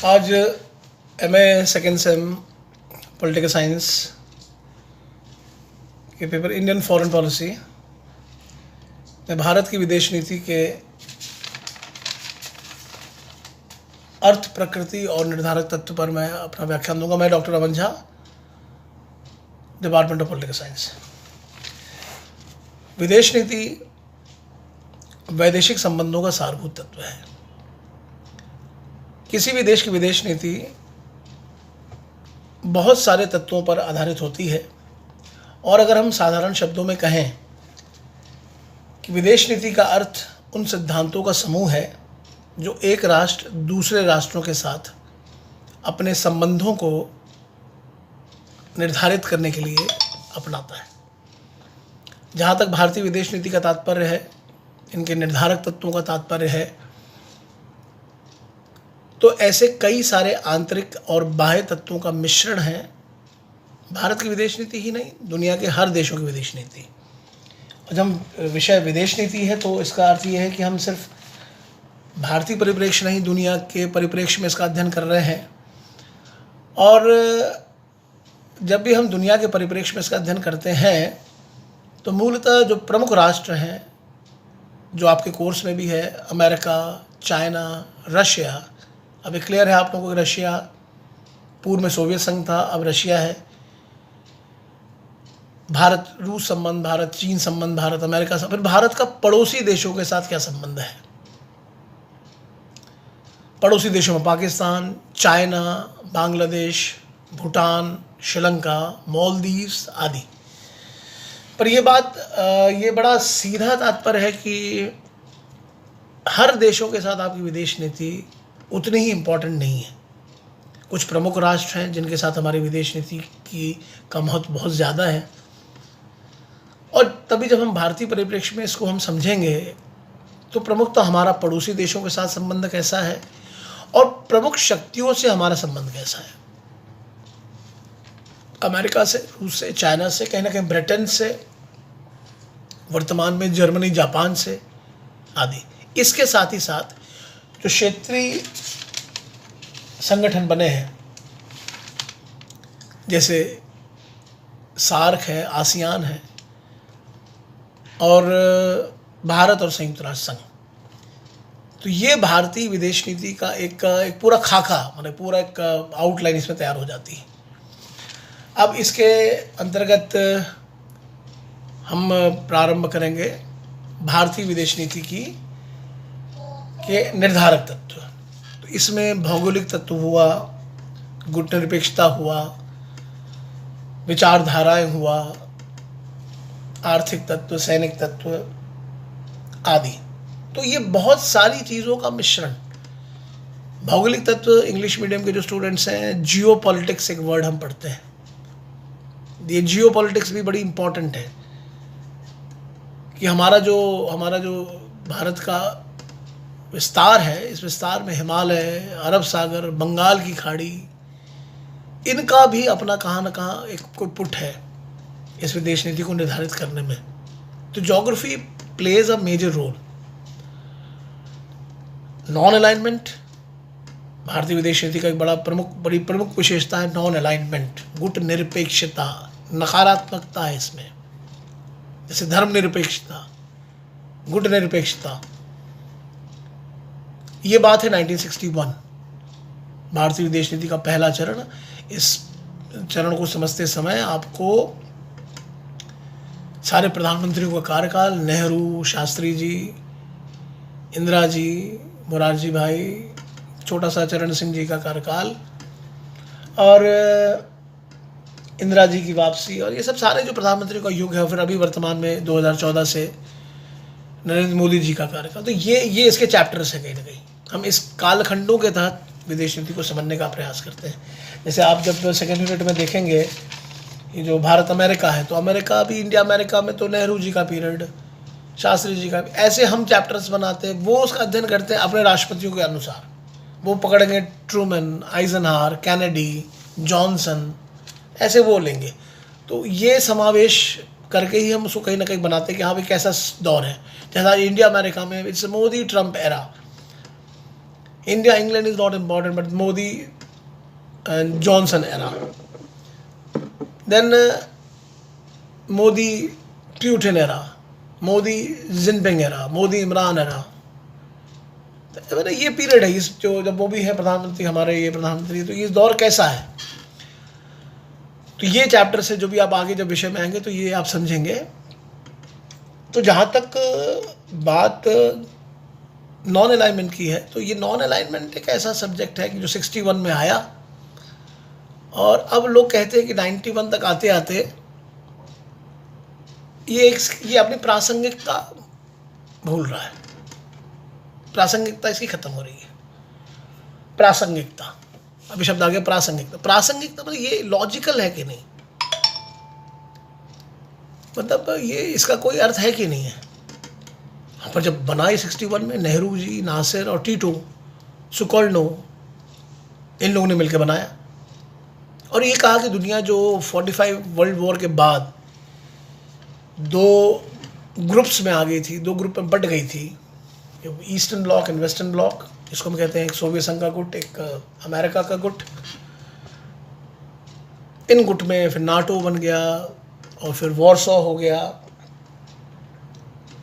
आज MA second same political science के paper Indian foreign policy में भारत की विदेश नीति के अर्थ, प्रकृति और निर्धारक तत्व पर मैं अपना व्याख्यान दूंगा। मैं doctor Aman Jha, department of political science. विदेश नीति वैदेशिक संबंधों का सारभूत तत्व है। किसी भी देश की विदेश नीति बहुत सारे तत्वों पर आधारित होती है, और अगर हम साधारण शब्दों में कहें कि विदेश नीति का अर्थ उन सिद्धांतों का समूह है जो एक राष्ट्र दूसरे राष्ट्रों के साथ अपने संबंधों को निर्धारित करने के लिए अपनाता है। जहाँ तक भारतीय विदेश नीति का तात्पर्य है, इनके निर्धारक तत्वों का तात्पर्य है, तो ऐसे कई सारे आंतरिक और बाह्य तत्वों का मिश्रण है भारत की विदेश नीति ही नहीं, दुनिया के हर देशों की विदेश नीति। और जब विषय विदेश नीति है तो इसका अर्थ ये है कि हम सिर्फ भारतीय परिप्रेक्ष्य नहीं, दुनिया के परिप्रेक्ष्य में इसका अध्ययन कर रहे हैं। और जब भी हम दुनिया के परिप्रेक्ष्य में इसका अध्ययन करते हैं तो मूलतः जो प्रमुख राष्ट्र हैं, जो आपके कोर्स में भी है, अमेरिका, चाइना, रशिया। अभी क्लियर है आप लोगों को, रशिया पूर्व में सोवियत संघ था, अब रशिया है। भारत रूस संबंध, भारत चीन संबंध, भारत अमेरिका संबंध। फिर भारत का पड़ोसी देशों के साथ क्या संबंध है? पड़ोसी देशों में पाकिस्तान, चाइना, बांग्लादेश, भूटान, श्रीलंका, मालदीव्स आदि। पर ये बड़ा सीधा तात्पर्य है कि हर देशों के साथ आपकी विदेश नीति उतनी ही इम्पोर्टेंट नहीं है। कुछ प्रमुख राष्ट्र हैं जिनके साथ हमारी विदेश नीति का महत्व बहुत ज़्यादा है, और तभी जब हम भारतीय परिप्रेक्ष्य में इसको हम समझेंगे तो प्रमुखतः हमारा पड़ोसी देशों के साथ संबंध कैसा है और प्रमुख शक्तियों से हमारा संबंध कैसा है। अमेरिका से, रूस से, चाइना से, कहीं ना कहीं ब्रिटेन से, वर्तमान में जर्मनी, जापान से आदि। इसके साथ ही साथ जो क्षेत्रीय संगठन बने हैं, जैसे सार्क है, आसियान है, और भारत और संयुक्त राष्ट्र संघ, तो ये भारतीय विदेश नीति का एक पूरा खाका, मतलब पूरा एक आउटलाइन इसमें तैयार हो जाती है। अब इसके अंतर्गत हम प्रारंभ करेंगे भारतीय विदेश नीति के निर्धारक तत्व। तो इसमें भौगोलिक तत्व हुआ, गुट निरपेक्षता हुआ, विचारधाराएं हुआ, आर्थिक तत्व, सैनिक तत्व आदि। तो ये बहुत सारी चीज़ों का मिश्रण। भौगोलिक तत्व, इंग्लिश मीडियम के जो स्टूडेंट्स हैं, जियो पॉलिटिक्स एक वर्ड हम पढ़ते हैं। ये जियो पॉलिटिक्स भी बड़ी इम्पॉर्टेंट है कि हमारा जो भारत का विस्तार है, इस विस्तार में हिमालय, अरब सागर, बंगाल की खाड़ी, इनका भी अपना कहाँ न कहाँ एक कोई पुट है इस विदेश नीति को निर्धारित करने में। तो geography plays a major role. Non alignment भारतीय विदेश नीति का एक बड़ी प्रमुख विशेषता है। नॉन अलाइनमेंट, गुट निरपेक्षता, नकारात्मकता है इसमें, जैसे धर्म निरपेक्षता, गुट निरपेक्षता। ये बात है 1961, भारतीय विदेश नीति का पहला चरण। इस चरण को समझते समय आपको सारे प्रधानमंत्रियों का कार्यकाल, नेहरू, शास्त्री जी, इंदिरा जी, मोरारजी भाई, छोटा सा चरण सिंह जी का कार्यकाल, और इंदिरा जी की वापसी, और ये सब सारे जो प्रधानमंत्री का युग है। फिर अभी वर्तमान में 2014 से नरेंद्र मोदी जी का कार्यकाल। तो ये इसके चैप्टर्स हैं। कहीं ना कहीं हम इस कालखंडों के तहत विदेश नीति को समझने का प्रयास करते हैं। जैसे आप जब सेकेंड यूनिट में देखेंगे, ये जो भारत अमेरिका है, तो अमेरिका भी, इंडिया अमेरिका में तो नेहरू जी का पीरियड, शास्त्री जी का, ऐसे हम चैप्टर्स बनाते हैं। वो उसका अध्ययन करते हैं अपने राष्ट्रपतियों के अनुसार। वो पकड़ेंगे ट्रूमैन, आइजनहावर, कैनेडी, जॉनसन, ऐसे वो लेंगे। तो ये समावेश करके ही हम उसको कहीं ना कहीं बनाते हैं कि हाँ भाई कैसा दौर है। जैसा इंडिया अमेरिका में it's Modi Trump era, India, England is not important, but Modi and Johnson era. Then Modi Putin era, Modi Jinping era, Modi Imran era. मैंने ये पीरियड है, इस जो जब वो भी है प्रधानमंत्री, हमारे ये प्रधानमंत्री, तो ये दौर कैसा है, तो ये चैप्टर से जो भी आप आगे जब विषय में आएंगे तो ये आप समझेंगे। तो जहाँ तक बात नॉन अलाइनमेंट की है, तो ये नॉन अलाइनमेंट एक ऐसा सब्जेक्ट है कि जो 61 में आया, और अब लोग कहते हैं कि 91 तक आते आते ये अपनी प्रासंगिकता भूल रहा है, प्रासंगिकता इसकी खत्म हो रही है। प्रासंगिकता, अभी शब्द आ गया प्रासंगिकता। प्रासंगिकता मतलब ये लॉजिकल है कि नहीं, मतलब ये इसका कोई अर्थ है कि नहीं है। पर जब बनाई 61 में नेहरू जी, नासिर और टीटो, सुकर्णो, इन लोगों ने मिलकर बनाया, और ये कहा कि दुनिया जो 45 वर्ल्ड वॉर के बाद दो ग्रुप्स में आ गई थी, दो ग्रुप में बट गई थी, eastern block and western block, जिसको हम कहते हैं एक सोवियत संघ का गुट, एक अमेरिका का गुट। इन गुट में फिर नाटो बन गया, और फिर वॉरसॉ हो गया,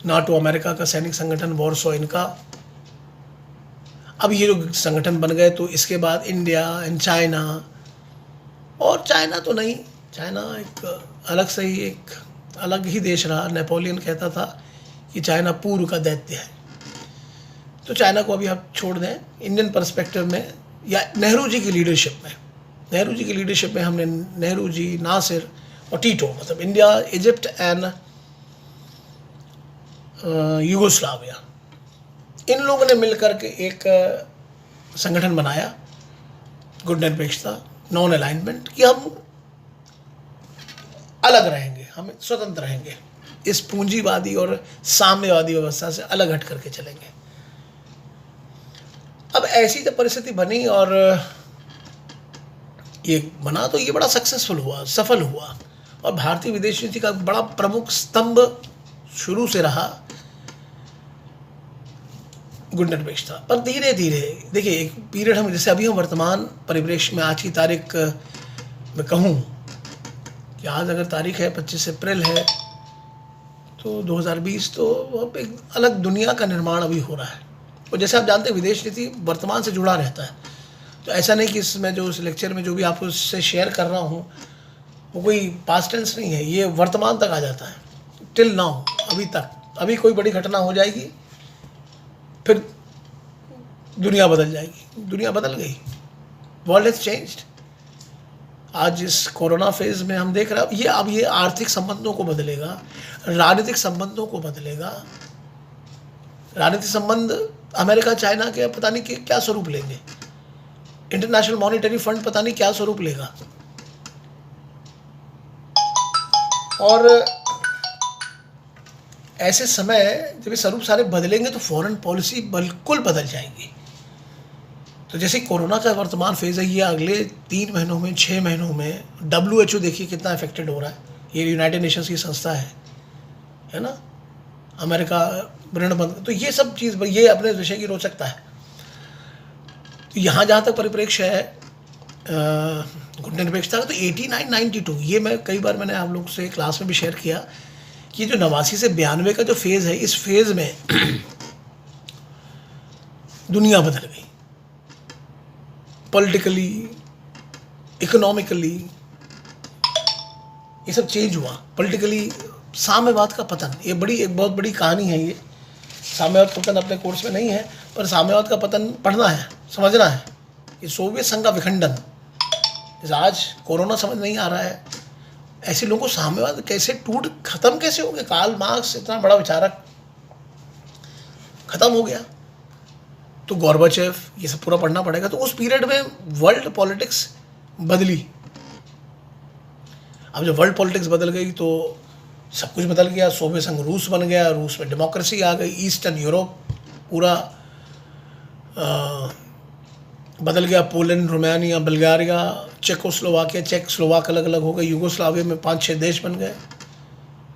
नाटो अमेरिका का सैनिक संगठन, वॉरसॉ इनका। अब ये जो संगठन बन गए, तो इसके बाद इंडिया एंड चाइना, और चाइना तो नहीं, चाइना एक अलग से ही एक अलग ही देश रहा। नेपोलियन कहता था कि चाइना पूर्व का दैत्य है, तो चाइना को अभी आप छोड़ दें। इंडियन पर्सपेक्टिव में या नेहरू जी की लीडरशिप में, नेहरू जी की लीडरशिप में हमने नेहरू जी, नासिर और टीटो, मतलब इंडिया, इजिप्ट एंड यूगोस्लाविया, इन लोगों ने मिलकर के एक संगठन बनाया, गुट निरपेक्षता, नॉन अलाइनमेंट, कि हम अलग रहेंगे, हम स्वतंत्र रहेंगे, इस पूंजीवादी और साम्यवादी व्यवस्था से अलग हट करके चलेंगे। अब ऐसी जब परिस्थिति बनी और ये बना, तो ये बड़ा सक्सेसफुल हुआ, सफल हुआ, और भारतीय विदेश नीति का बड़ा प्रमुख स्तंभ शुरू से रहा गुट निरपेक्षता। पर धीरे धीरे देखिए, एक पीरियड हम, जैसे अभी हम वर्तमान परिप्रेक्ष्य में आज की तारीख में कहूँ कि आज अगर तारीख है 25 अप्रैल है, तो 2020, तो अब एक अलग दुनिया का निर्माण अभी हो रहा है। और जैसे आप जानते हैं, विदेश नीति वर्तमान से जुड़ा रहता है, तो ऐसा नहीं कि इसमें जो इस लेक्चर में जो भी आपको उससे शेयर कर रहा हूँ वो कोई पास्ट टेंस नहीं है, ये वर्तमान तक आ जाता है, टिल नाउ, अभी तक। अभी कोई बड़ी घटना हो जाएगी, फिर दुनिया बदल जाएगी। दुनिया बदल गई, वर्ल्ड हैज चेंज्ड। आज इस कोरोना फेज में हम देख रहे हैं, ये अब ये आर्थिक संबंधों को बदलेगा, राजनीतिक संबंधों को बदलेगा। राजनीतिक संबंध अमेरिका चाइना के पता नहीं क्या स्वरूप लेंगे, इंटरनेशनल मॉनेटरी फंड पता नहीं क्या स्वरूप लेगा, और ऐसे समय जब ये स्वरूप सारे बदलेंगे तो फॉरेन पॉलिसी बिल्कुल बदल जाएगी। तो जैसे कोरोना का वर्तमान फेज है, ये अगले 3 महीनों में, 6 महीनों में WHO देखिए कितना इफेक्टेड हो रहा है। ये यूनाइटेड नेशंस की संस्था है ना, अमेरिका ऋण बंद, तो ये सब चीज़, ये अपने विषय की रोचकता है। तो यहाँ जहाँ तक परिप्रेक्ष्य है गुट निरपेक्षता का, तो 89-92, ये मैं कई बार मैंने आप लोग से क्लास में भी शेयर किया कि जो 89 से 92 का जो फेज़ है, इस फेज़ में दुनिया बदल गई, पॉलिटिकली, इकोनॉमिकली, ये सब चेंज हुआ। पॉलिटिकली साम्यवाद का पतन, ये एक बहुत बड़ी कहानी है। ये साम्यवाद का पतन अपने कोर्स में नहीं है, पर साम्यवाद का पतन पढ़ना है, समझना है। ये सोवियत संघ का विखंडन, जैसे आज कोरोना समझ नहीं आ रहा है, ऐसे लोगों को साम्यवाद कैसे खत्म कैसे हो गया। कार्ल मार्क्स इतना बड़ा विचारक खत्म हो गया, तो गोर्बाचेव, ये सब पूरा पढ़ना पड़ेगा। तो उस पीरियड में वर्ल्ड पॉलिटिक्स बदली। अब जब वर्ल्ड पॉलिटिक्स बदल गई तो सब कुछ बदल गया। सोवियत संघ रूस बन गया, रूस में डेमोक्रेसी आ गई, ईस्टर्न यूरोप पूरा बदल गया। पोलैंड, रोमानिया, बल्गारिया, चेकोस्लोवाकिया, चेक स्लोवाक अलग अलग हो गए। यूगोस्लाविया में 5-6 देश बन गए,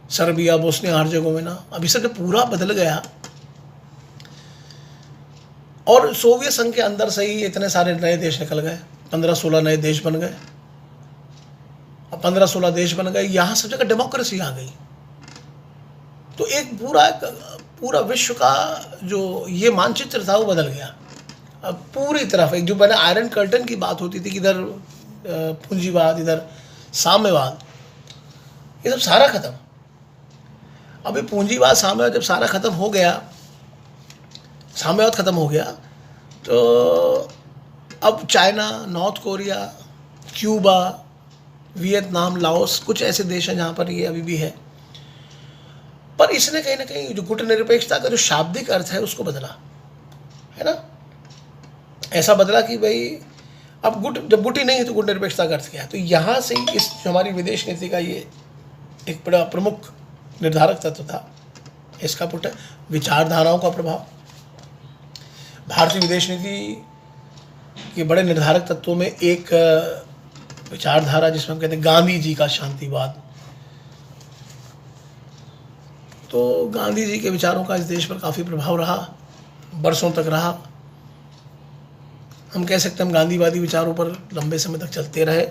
सर्बिया, बोस्निया हर्जेगोविना। अब इसे जब पूरा बदल गया, और सोवियत संघ के अंदर से ही इतने सारे नए देश निकल गए, 15-16 नए देश बन गए। अब 15-16 देश बन गए, यहाँ सब जगह डेमोक्रेसी आ गई। तो एक पूरा विश्व का जो ये मानचित्र था वो बदल गया। अब पूरी तरफ एक जो मैंने आयरन कर्टन की बात होती थी कि इधर पूंजीवाद, इधर साम्यवाद, ये सब सारा खत्म। अभी पूंजीवाद साम्यवाद जब सारा खत्म हो गया, साम्यवाद खत्म हो गया, तो अब China, north Korea, Cuba, Vietnam, Laos, कुछ ऐसे देश हैं जहाँ पर ये अभी भी है। पर इसने कहीं ना कहीं जो गुटनिरपेक्षता का जो शाब्दिक अर्थ है उसको बदला, है ना। ऐसा बदला कि भाई अब जब गुट ही नहीं है तो गुटनिरपेक्षता का अर्थ क्या है। तो यहाँ से इस हमारी विदेश नीति का ये एक बड़ा प्रमुख निर्धारक तत्व था। इसका पुट है विचारधाराओं का प्रभाव। भारतीय विदेश नीति के बड़े निर्धारक तत्वों में एक विचारधारा जिसमें हम कहते हैं गांधी जी का शांतिवाद। तो गांधी जी के विचारों का इस देश पर काफ़ी प्रभाव रहा, बरसों तक रहा। हम कह सकते हैं हम गांधीवादी विचारों पर लंबे समय तक चलते रहे।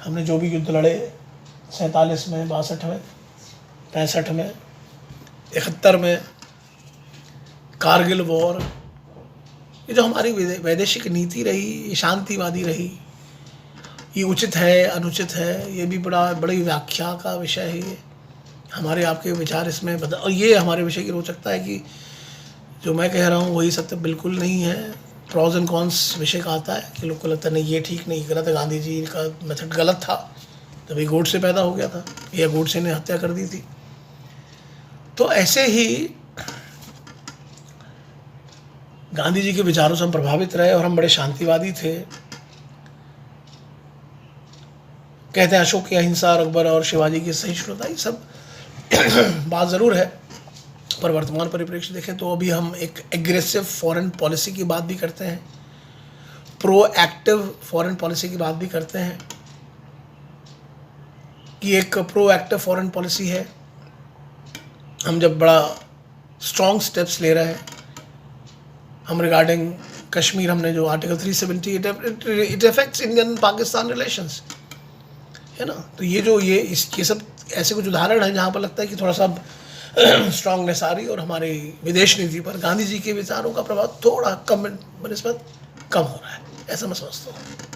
हमने जो भी युद्ध लड़े 47 में, 62 में, 65 में, 71 में, कारगिल वॉर, ये जो हमारी वैदेशिक नीति रही, ये शांतिवादी रही। ये उचित है, अनुचित है, ये भी बड़ी व्याख्या का विषय है। ये हमारे आपके विचार इसमें बदल, और ये हमारे विषय की रोचकता है कि जो मैं कह रहा हूँ वही सत्य बिल्कुल नहीं है। प्रॉज एंड कॉन्स विषय का आता है कि लोग को लगता है नहीं ये ठीक नहीं, गलत है, गांधी जी का मेथड गलत था, तभी गोडसे पैदा हो गया था या गोडसे ने हत्या कर दी थी। तो ऐसे ही गांधी जी के विचारों से हम प्रभावित रहे और हम बड़े शांतिवादी थे। कहते हैं अशोक की अहिंसा और अकबर और शिवाजी की सहिष्णुता, ये सब बात ज़रूर है। पर वर्तमान परिप्रेक्ष्य देखें तो अभी हम एक एग्रेसिव फॉरेन पॉलिसी की बात भी करते हैं, प्रोएक्टिव फॉरेन पॉलिसी की बात भी करते हैं कि एक प्रोएक्टिव फॉरेन पॉलिसी है। हम जब बड़ा स्ट्रॉन्ग स्टेप्स ले रहे हैं, हम रिगार्डिंग कश्मीर, हमने जो article 370, it affects Indian Pakistan relations, है ना। तो ये सब ऐसे कुछ उदाहरण हैं जहाँ पर लगता है कि थोड़ा सा स्ट्रांगनेस आ रही और हमारी विदेश नीति पर गांधी जी के विचारों का प्रभाव थोड़ा कम बनिस्बत कम हो रहा है, ऐसा मैं समझता हूँ।